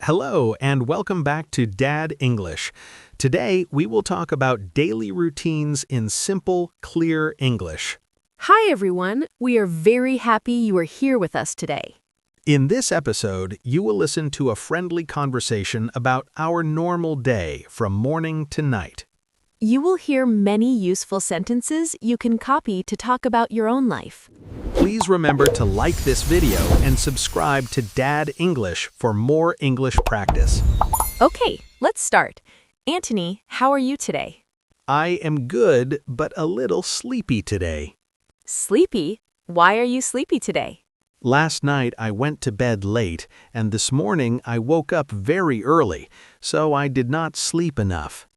Hello, and welcome back to Dad English. Today, we will talk about daily routines in simple, clear English. Hi, everyone. We are very happy you are here with us today. In this episode, you will listen to a friendly conversation about our normal day from morning to night. You will hear many useful sentences you can copy to talk about your own life. Please remember to like this video and subscribe to Dad English for more English practice. Okay, let's start. Antony, how are you today? I am good, but a little sleepy today. Sleepy? Why are you sleepy today? Last night I went to bed late, and this morning I woke up very early, so I did not sleep enough.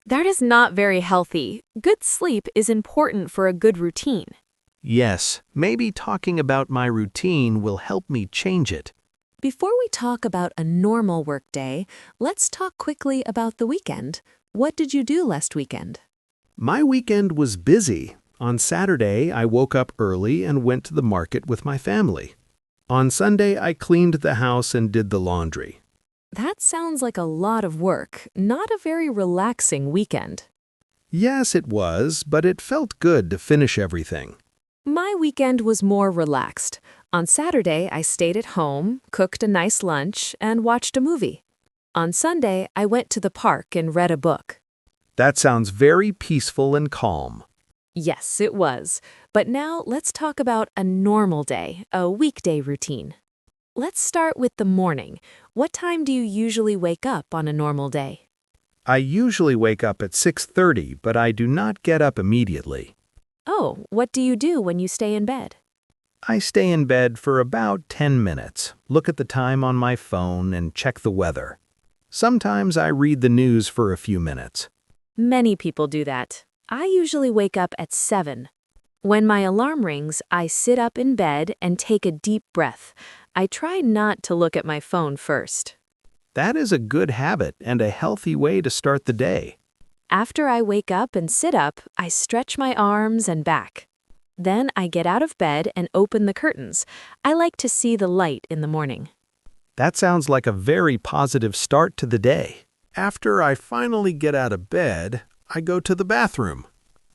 That is not very healthy. Good sleep is important for a good routine. Yes, maybe talking about my routine will help me change it. Before we talk about a normal workday, let's talk quickly about the weekend. What did you do last weekend? My weekend was busy. On Saturday, I woke up early and went to the market with my family. On Sunday, I cleaned the house and did the laundry. That sounds like a lot of work, not a very relaxing weekend. Yes, it was, but it felt good to finish everything. My weekend was more relaxed. On Saturday, I stayed at home, cooked a nice lunch, and watched a movie. On Sunday, I went to the park and read a book. That sounds very peaceful and calm. Yes, it was. But now let's talk about a normal day, a weekday routine. Let's start with the morning. What time do you usually wake up on a normal day? I usually wake up at 6:30, but I do not get up immediately. Oh, what do you do when you stay in bed? I stay in bed for about 10 minutes, look at the time on my phone, and check the weather. Sometimes I read the news for a few minutes. Many people do that. I usually wake up at 7. When my alarm rings, I sit up in bed and take a deep breath. I try not to look at my phone first. That is a good habit and a healthy way to start the day. After I wake up and sit up, I stretch my arms and back. Then I get out of bed and open the curtains. I like to see the light in the morning. That sounds like a very positive start to the day. After I finally get out of bed, I go to the bathroom.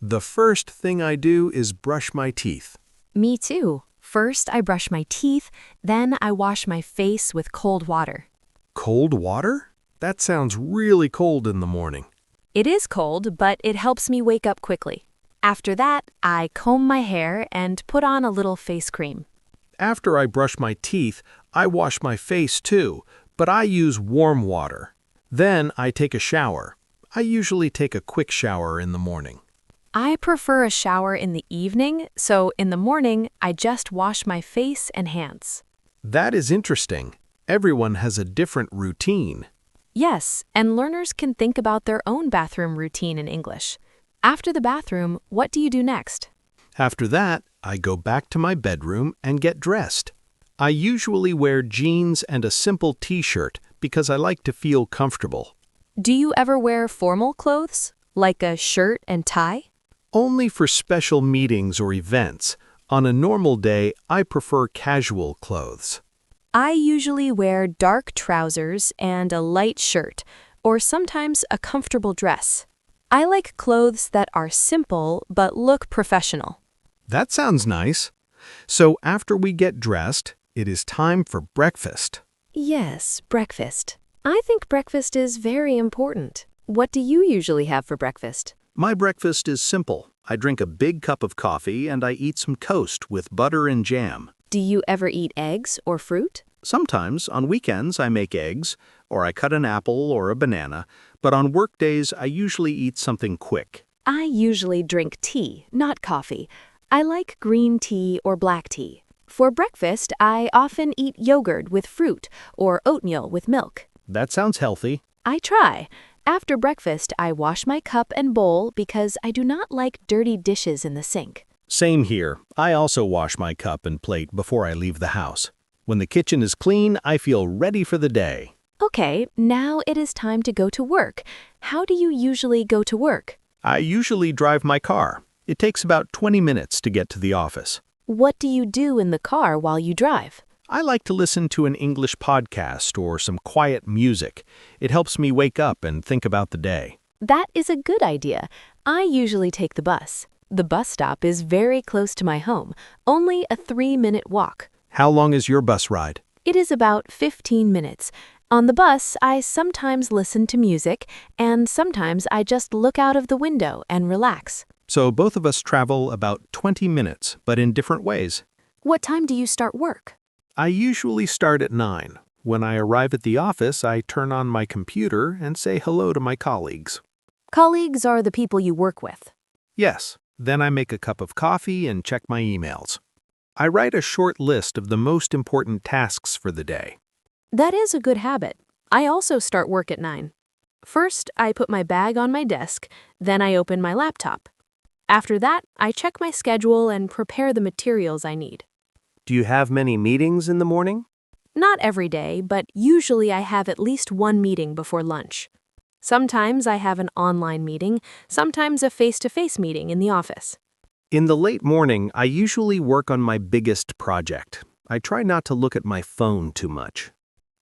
The first thing I do is brush my teeth. Me too. First, I brush my teeth, then I wash my face with cold water. Cold water? That sounds really cold in the morning. It is cold, but it helps me wake up quickly. After that, I comb my hair and put on a little face cream. After I brush my teeth, I wash my face too, but I use warm water. Then I take a shower. I usually take a quick shower in the morning. I prefer a shower in the evening, so in the morning, I just wash my face and hands. That is interesting. Everyone has a different routine. Yes, and learners can think about their own bathroom routine in English. After the bathroom, what do you do next? After that, I go back to my bedroom and get dressed. I usually wear jeans and a simple t-shirt because I like to feel comfortable. Do you ever wear formal clothes, like a shirt and tie? Only for special meetings or events. On a normal day, I prefer casual clothes. I usually wear dark trousers and a light shirt, or sometimes a comfortable dress. I like clothes that are simple but look professional. That sounds nice. So after we get dressed, it is time for breakfast. Yes, breakfast. I think breakfast is very important. What do you usually have for breakfast? My breakfast is simple. I drink a big cup of coffee and I eat some toast with butter and jam. Do you ever eat eggs or fruit? Sometimes, on weekends, I make eggs, or I cut an apple or a banana, but on work days, I usually eat something quick. I usually drink tea, not coffee. I like green tea or black tea. For breakfast, I often eat yogurt with fruit or oatmeal with milk. That sounds healthy. I try. After breakfast, I wash my cup and bowl because I do not like dirty dishes in the sink. Same here. I also wash my cup and plate before I leave the house. When the kitchen is clean, I feel ready for the day. Okay, now it is time to go to work. How do you usually go to work? I usually drive my car. It takes about 20 minutes to get to the office. What do you do in the car while you drive? I like to listen to an English podcast or some quiet music. It helps me wake up and think about the day. That is a good idea. I usually take the bus. The bus stop is very close to my home, only a 3-minute walk. How long is your bus ride? It is about 15 minutes. On the bus, I sometimes listen to music, and sometimes I just look out of the window and relax. So both of us travel about 20 minutes, but in different ways. What time do you start work? I usually start at 9. When I arrive at the office, I turn on my computer and say hello to my colleagues. Colleagues are the people you work with. Yes, then I make a cup of coffee and check my emails. I write a short list of the most important tasks for the day. That is a good habit. I also start work at 9. First, I put my bag on my desk, then I open my laptop. After that, I check my schedule and prepare the materials I need. Do you have many meetings in the morning? Not every day, but usually I have at least one meeting before lunch. Sometimes I have an online meeting, sometimes a face-to-face meeting in the office. In the late morning, I usually work on my biggest project. I try not to look at my phone too much.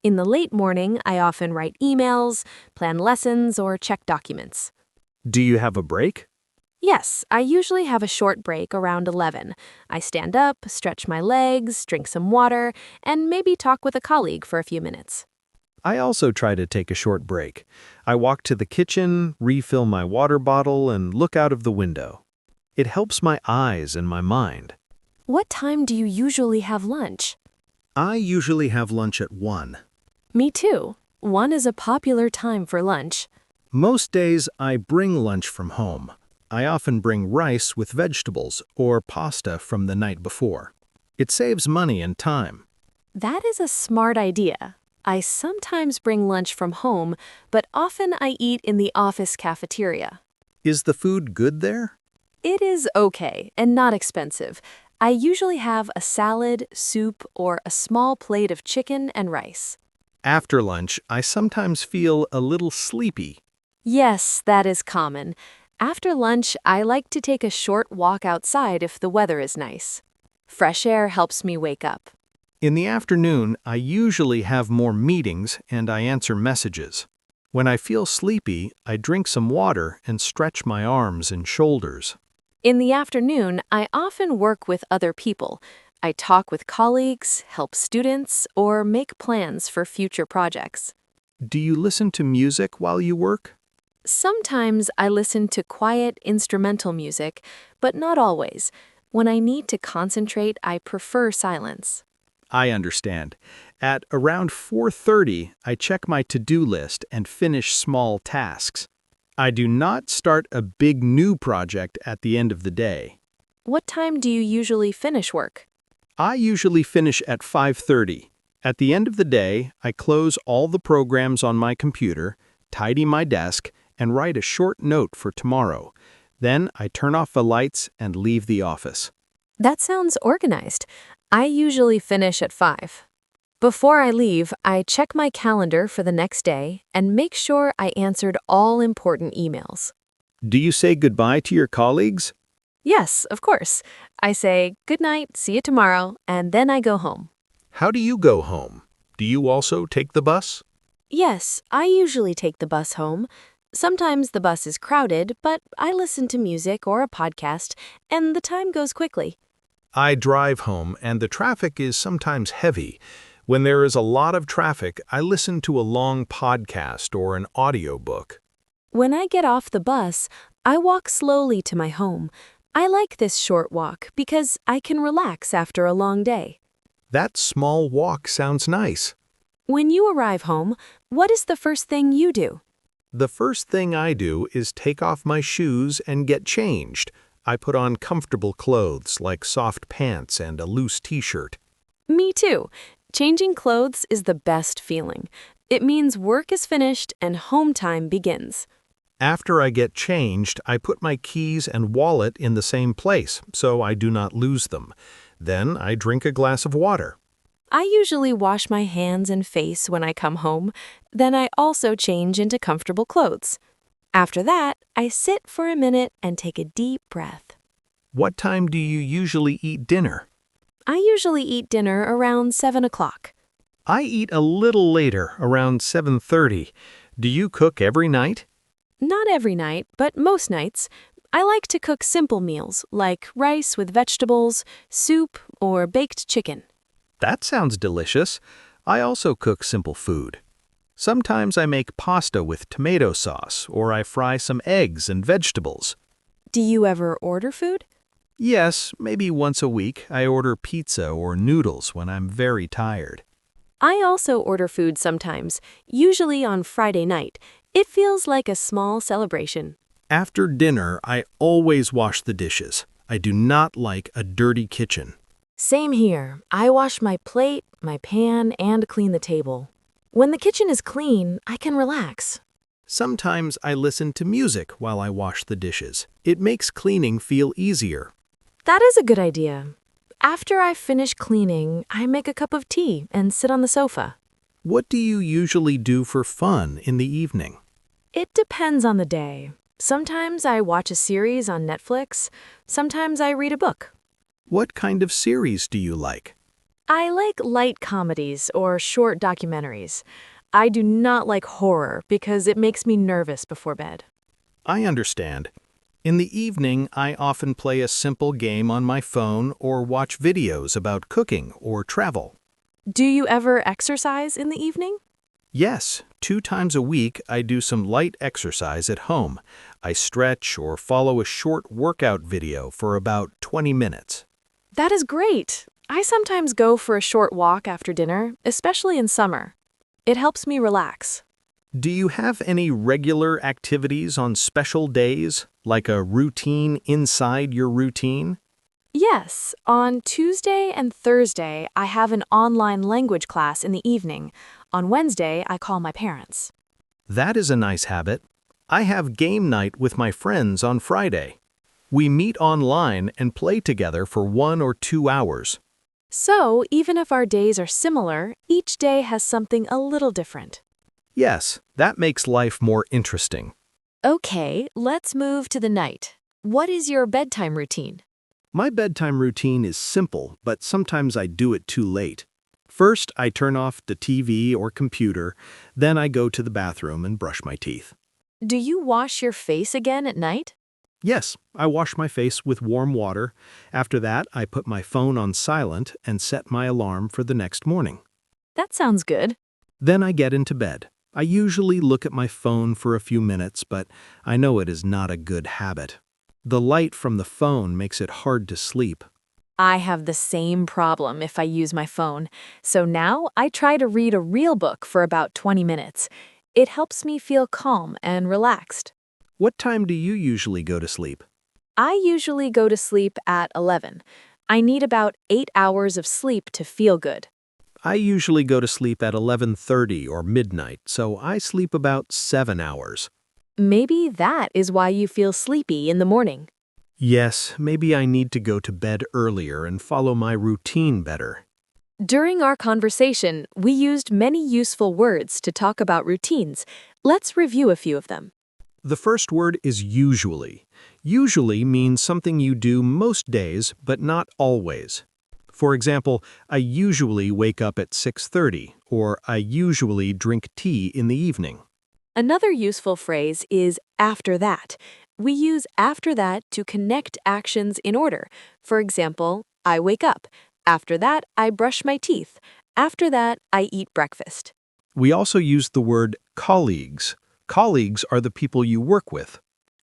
In the late morning, I often write emails, plan lessons, or check documents. Do you have a break? Yes, I usually have a short break around 11. I stand up, stretch my legs, drink some water, and maybe talk with a colleague for a few minutes. I also try to take a short break. I walk to the kitchen, refill my water bottle, and look out of the window. It helps my eyes and my mind. What time do you usually have lunch? I usually have lunch at 1. Me too. 1 is a popular time for lunch. Most days, I bring lunch from home. I often bring rice with vegetables or pasta from the night before. It saves money and time. That is a smart idea. I sometimes bring lunch from home, but often I eat in the office cafeteria. Is the food good there? It is okay and not expensive. I usually have a salad, soup, or a small plate of chicken and rice. After lunch, I sometimes feel a little sleepy. Yes, that is common. After lunch, I like to take a short walk outside if the weather is nice. Fresh air helps me wake up. In the afternoon, I usually have more meetings and I answer messages. When I feel sleepy, I drink some water and stretch my arms and shoulders. In the afternoon, I often work with other people. I talk with colleagues, help students, or make plans for future projects. Do you listen to music while you work? Sometimes I listen to quiet instrumental music, but not always. When I need to concentrate, I prefer silence. I understand. At around 4:30, I check my to-do list and finish small tasks. I do not start a big new project at the end of the day. What time do you usually finish work? I usually finish at 5:30. At the end of the day, I close all the programs on my computer, tidy my desk, and write a short note for tomorrow. Then I turn off the lights and leave the office. That sounds organized. I usually finish at 5. Before I leave, I check my calendar for the next day and make sure I answered all important emails. Do you say goodbye to your colleagues? Yes, of course. I say, good night, see you tomorrow, and then I go home. How do you go home? Do you also take the bus? Yes, I usually take the bus home. Sometimes the bus is crowded, but I listen to music or a podcast, and the time goes quickly. I drive home, and the traffic is sometimes heavy. When there is a lot of traffic, I listen to a long podcast or an audiobook. When I get off the bus, I walk slowly to my home. I like this short walk because I can relax after a long day. That small walk sounds nice. When you arrive home, what is the first thing you do? The first thing I do is take off my shoes and get changed. I put on comfortable clothes like soft pants and a loose t-shirt. Me too. Changing clothes is the best feeling. It means work is finished and home time begins. After I get changed, I put my keys and wallet in the same place so I do not lose them. Then I drink a glass of water. I usually wash my hands and face when I come home. Then I also change into comfortable clothes. After that, I sit for a minute and take a deep breath. What time do you usually eat dinner? I usually eat dinner around 7 o'clock. I eat a little later, around 7:30. Do you cook every night? Not every night, but most nights. I like to cook simple meals like rice with vegetables, soup, or baked chicken. That sounds delicious. I also cook simple food. Sometimes I make pasta with tomato sauce, or I fry some eggs and vegetables. Do you ever order food? Yes, maybe once a week I order pizza or noodles when I'm very tired. I also order food sometimes, usually on Friday night. It feels like a small celebration. After dinner, I always wash the dishes. I do not like a dirty kitchen. Same here. I wash my plate, my pan, and clean the table. When the kitchen is clean, I can relax. Sometimes I listen to music while I wash the dishes. It makes cleaning feel easier. That is a good idea. After I finish cleaning, I make a cup of tea and sit on the sofa. What do you usually do for fun in the evening? It depends on the day. Sometimes I watch a series on Netflix. Sometimes I read a book. What kind of series do you like? I like light comedies or short documentaries. I do not like horror because it makes me nervous before bed. I understand. In the evening, I often play a simple game on my phone or watch videos about cooking or travel. Do you ever exercise in the evening? Yes, 2 times a week I do some light exercise at home. I stretch or follow a short workout video for about 20 minutes. That is great. I sometimes go for a short walk after dinner, especially in summer. It helps me relax. Do you have any regular activities on special days, like a routine inside your routine? Yes, on Tuesday and Thursday, I have an online language class in the evening. On Wednesday, I call my parents. That is a nice habit. I have game night with my friends on Friday. We meet online and play together for 1 or 2 hours. So, even if our days are similar, each day has something a little different. Yes, that makes life more interesting. Okay, let's move to the night. What is your bedtime routine? My bedtime routine is simple, but sometimes I do it too late. First, I turn off the TV or computer, then I go to the bathroom and brush my teeth. Do you wash your face again at night? Yes, I wash my face with warm water. After that, I put my phone on silent and set my alarm for the next morning. That sounds good. Then I get into bed. I usually look at my phone for a few minutes, but I know it is not a good habit. The light from the phone makes it hard to sleep. I have the same problem if I use my phone, so now I try to read a real book for about 20 minutes. It helps me feel calm and relaxed. What time do you usually go to sleep? I usually go to sleep at 11. I need about 8 hours of sleep to feel good. I usually go to sleep at 11:30 or midnight, so I sleep about 7 hours. Maybe that is why you feel sleepy in the morning. Yes, maybe I need to go to bed earlier and follow my routine better. During our conversation, we used many useful words to talk about routines. Let's review a few of them. The first word is usually. Usually means something you do most days, but not always. For example, I usually wake up at 6:30, or I usually drink tea in the evening. Another useful phrase is after that. We use after that to connect actions in order. For example, I wake up. After that, I brush my teeth. After that, I eat breakfast. We also use the word colleagues. Colleagues are the people you work with.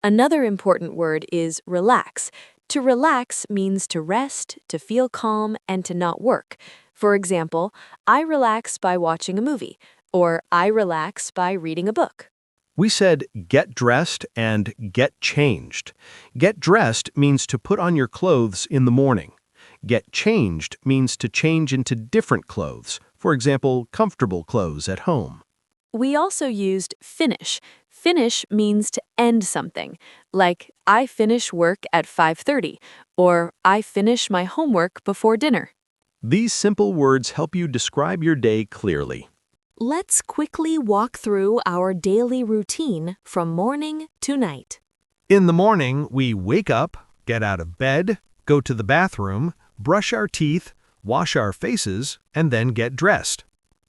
Another important word is relax. To relax means to rest, to feel calm, and to not work. For example, I relax by watching a movie, or I relax by reading a book. We said get dressed and get changed. Get dressed means to put on your clothes in the morning. Get changed means to change into different clothes, for example, comfortable clothes at home. We also used finish. Finish means to end something, like I finish work at 5:30, or I finish my homework before dinner. These simple words help you describe your day clearly. Let's quickly walk through our daily routine from morning to night. In the morning, we wake up, get out of bed, go to the bathroom, brush our teeth, wash our faces, and then get dressed.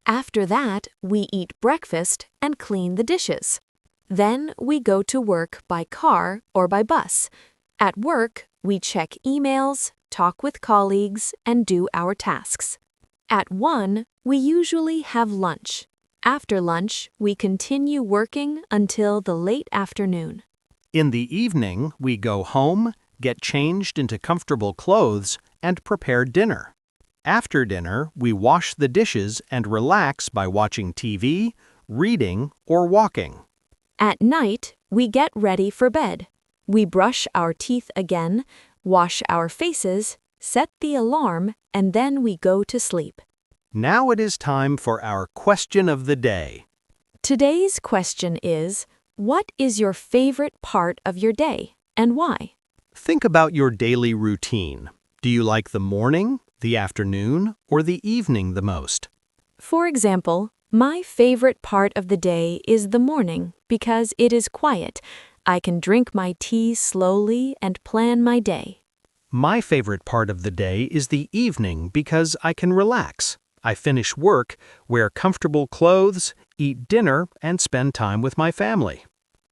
After that, we eat breakfast and clean the dishes. Then we go to work by car or by bus. At work, we check emails, talk with colleagues, and do our tasks. At 1, we usually have lunch. After lunch, we continue working until the late afternoon. In the evening, we go home, get changed into comfortable clothes, and prepare dinner. After dinner, we wash the dishes and relax by watching TV, reading, or walking. At night, we get ready for bed. We brush our teeth again, wash our faces, set the alarm, and then we go to sleep. Now it is time for our question of the day. Today's question is, what is your favorite part of your day and why? Think about your daily routine. Do you like the morning, the afternoon, or the evening the most? For example, my favorite part of the day is the morning because it is quiet. I can drink my tea slowly and plan my day. My favorite part of the day is the evening because I can relax. I finish work, wear comfortable clothes, eat dinner, and spend time with my family.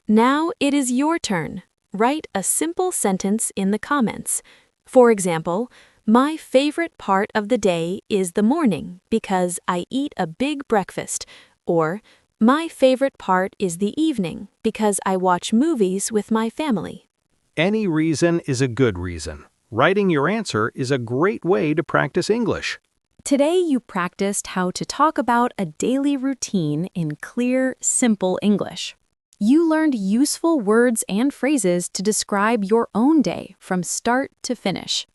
Now it is your turn. Write a simple sentence in the comments. For example, my favorite part of the day is the morning because I eat a big breakfast. Or, my favorite part is the evening because I watch movies with my family. Any reason is a good reason. Writing your answer is a great way to practice English. Today you practiced how to talk about a daily routine in clear, simple English. You learned useful words and phrases to describe your own day from start to finish.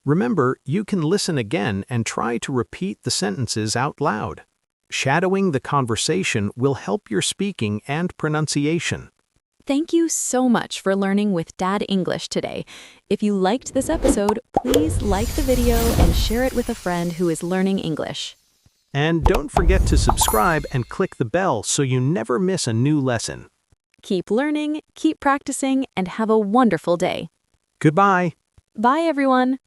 Remember, you can listen again and try to repeat the sentences out loud. Shadowing the conversation will help your speaking and pronunciation. Thank you so much for learning with Dad English today. If you liked this episode, please like the video and share it with a friend who is learning English. And don't forget to subscribe and click the bell so you never miss a new lesson. Keep learning, keep practicing, and have a wonderful day. Goodbye. Bye, everyone.